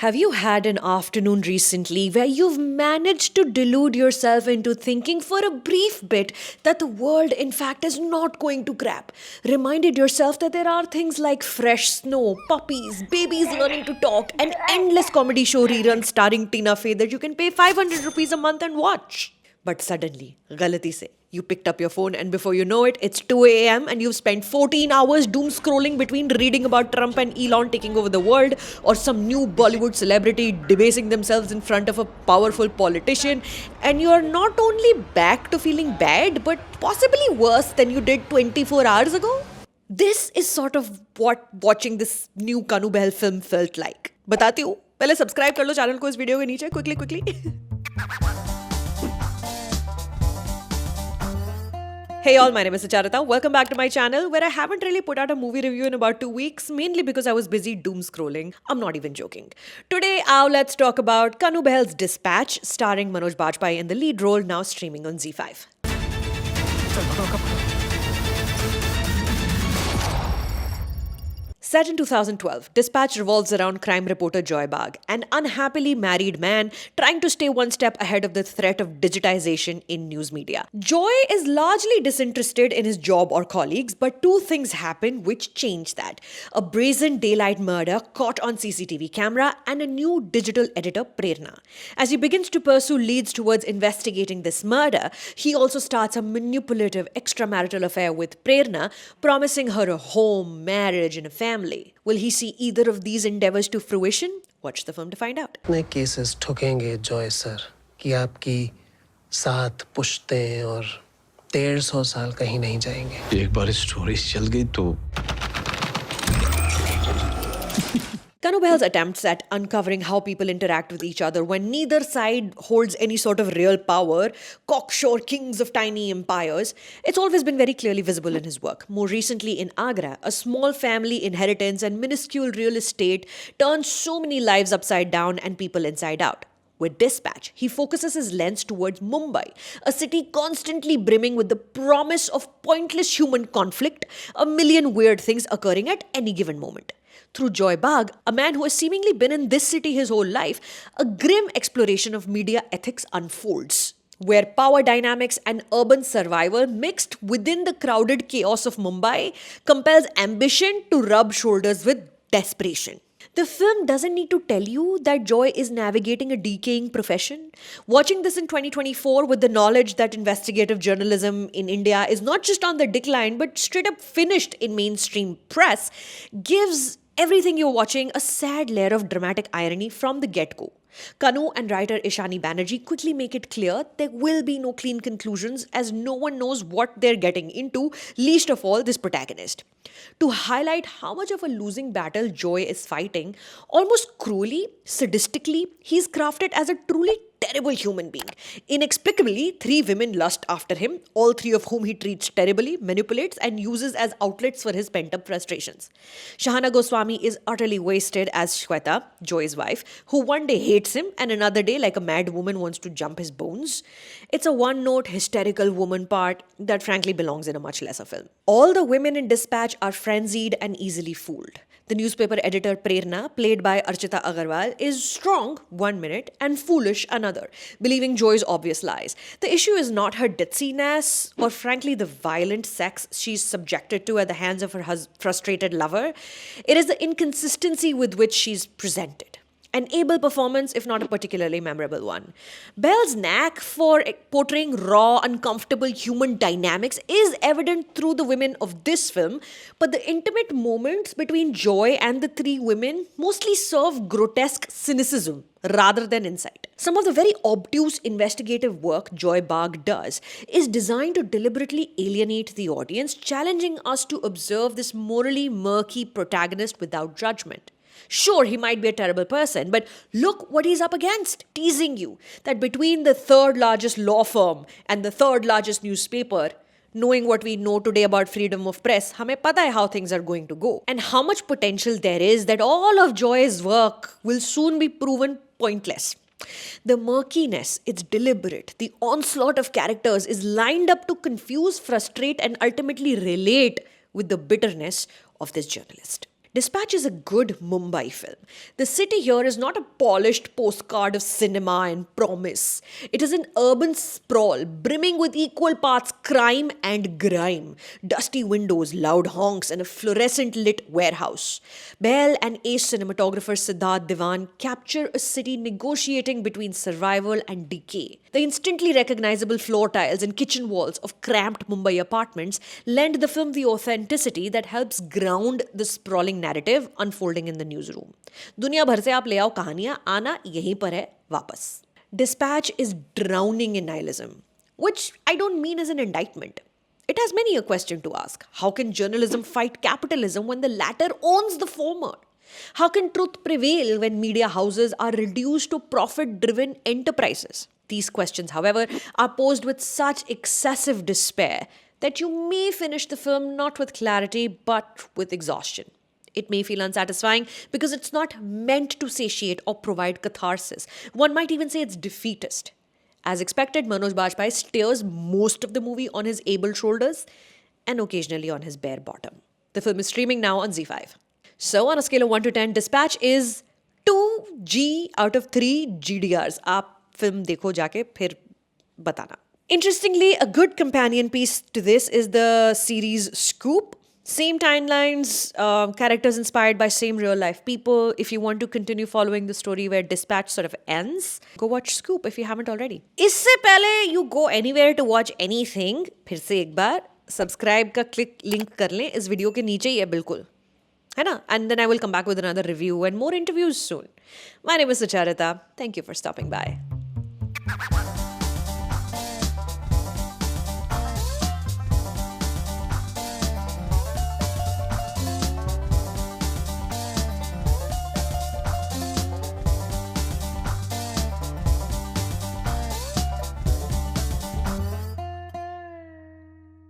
Have you had an afternoon recently where you've managed to delude yourself into thinking for a brief bit that the world, in fact, is not going to crap? Reminded yourself that there are things like fresh snow, puppies, babies learning to talk, and endless comedy show reruns starring Tina Fey that you can pay 500 rupees a month and watch. But suddenly, galati se, you picked up your phone and before you know it, it's 2 a.m. and you've spent 14 hours doom scrolling between reading about Trump and Elon taking over the world or some new Bollywood celebrity debasing themselves in front of a powerful politician. And you're not only back to feeling bad, but possibly worse than you did 24 hours ago. This is sort of what watching this new Kanu Behl film felt like. बताती हूँ पहले subscribe कर लो channel को इस video के नीचे quickly. Hey all, my name is Sucharita. Welcome back to my channel where I haven't really put out a movie review in about 2 weeks, mainly because I was busy doom scrolling. I'm not even joking. Today, let's talk about Kanu Behl's Dispatch, starring Manoj Bajpayee in the lead role, now streaming on ZEE5. Set in 2012, Dispatch revolves around crime reporter Joy Bagh, an unhappily married man trying to stay one step ahead of the threat of digitization in news media. Joy is largely disinterested in his job or colleagues, but two things happen which change that. A brazen daylight murder caught on CCTV camera and a new digital editor, Prerna. As he begins to pursue leads towards investigating this murder, he also starts a manipulative extramarital affair with Prerna, promising her a home, marriage, and a family. Will he see either of these endeavors to fruition? Watch the film to find out. इतने cases ठुकेंगे Joy sir कि आपकी 7 पुश्तें और 150 साल कहीं नहीं जाएंगे। एक बार story चल गई तो Kanu Behl's attempts at uncovering how people interact with each other when neither side holds any sort of real power, cocksure kings of tiny empires, it's always been very clearly visible in his work. More recently in Agra, a small family inheritance and minuscule real estate turns so many lives upside down and people inside out. With Dispatch, he focuses his lens towards Mumbai, a city constantly brimming with the promise of pointless human conflict, a million weird things occurring at any given moment. Through Joy Bagh, a man who has seemingly been in this city his whole life, a grim exploration of media ethics unfolds, where power dynamics and urban survival mixed within the crowded chaos of Mumbai compels ambition to rub shoulders with desperation. The film doesn't need to tell you that Joy is navigating a decaying profession. Watching this in 2024 with the knowledge that investigative journalism in India is not just on the decline but straight up finished in mainstream press gives everything you're watching a sad layer of dramatic irony from the get-go. Kanu and writer Ishani Banerjee quickly make it clear there will be no clean conclusions as no one knows what they're getting into, least of all this protagonist. To highlight how much of a losing battle Joy is fighting, almost cruelly, sadistically, he's crafted as a truly terrible human being. Inexplicably, 3 women lust after him, all 3 of whom he treats terribly, manipulates, and uses as outlets for his pent-up frustrations. Shahana Goswami is utterly wasted as Shweta, Joy's wife, who one day hates him and another day, like a mad woman, wants to jump his bones. It's a one-note, hysterical woman part that frankly belongs in a much lesser film. All the women in Dispatch are frenzied and easily fooled. The newspaper editor Prerna, played by Archita Agarwal, is strong 1 minute and foolish another, believing Joy's obvious lies. The issue is not her ditziness or frankly the violent sex she's subjected to at the hands of her frustrated lover. It is the inconsistency with which she's presented. An able performance, if not a particularly memorable one. Behl's knack for portraying raw, uncomfortable human dynamics is evident through the women of this film, but the intimate moments between Joy and the 3 women mostly serve grotesque cynicism rather than insight. Some of the very obtuse investigative work Joy Bagh does is designed to deliberately alienate the audience, challenging us to observe this morally murky protagonist without judgment. Sure, he might be a terrible person, but look what he's up against, teasing you that between the 3rd largest law firm and the 3rd largest newspaper, knowing what we know today about freedom of press, hame pata hai how things are going to go and how much potential there is that all of Joy's work will soon be proven pointless. The murkiness, it's deliberate. The onslaught of characters is lined up to confuse, frustrate, and ultimately relate with the bitterness of this journalist. Dispatch is a good Mumbai film. The city here is not a polished postcard of cinema and promise. It is an urban sprawl brimming with equal parts crime and grime. Dusty windows, loud honks, and a fluorescent lit warehouse. Bell and ace cinematographer Siddharth Diwan capture a city negotiating between survival and decay. The instantly recognizable floor tiles and kitchen walls of cramped Mumbai apartments lend the film the authenticity that helps ground the sprawling narrative unfolding in the newsroom. दुनिया भर से आप ले आओ कहानियां, आना यहीं पर है वापस. Dispatch is drowning in nihilism, which I don't mean as an indictment. It has many a question to ask. How can journalism fight capitalism when the latter owns the former? How can truth prevail when media houses are reduced to profit-driven enterprises? These questions, however, are posed with such excessive despair that you may finish the film not with clarity but with exhaustion. It may feel unsatisfying because it's not meant to satiate or provide catharsis. One might even say it's defeatist. As expected, Manoj Bajpayee steers most of the movie on his able shoulders and occasionally on his bare bottom. The film is streaming now on ZEE5. So, on a scale of 1 to 10, Dispatch is 2G out of 3 GDRs. आप film देखो जाके फिर बताना. Interestingly, a good companion piece to this is the series Scoop. Same timelines, characters inspired by same real life people. If you want to continue following the story where Dispatch sort of ends, go watch Scoop if you haven't already. इससे पहले you go anywhere to watch anything, फिर से एक बार subscribe का click link कर लें, इस video के नीचे ही है बिल्कुल, है ना? And then I will come back with another review and more interviews soon. My name is Sucharita. Thank you for stopping by.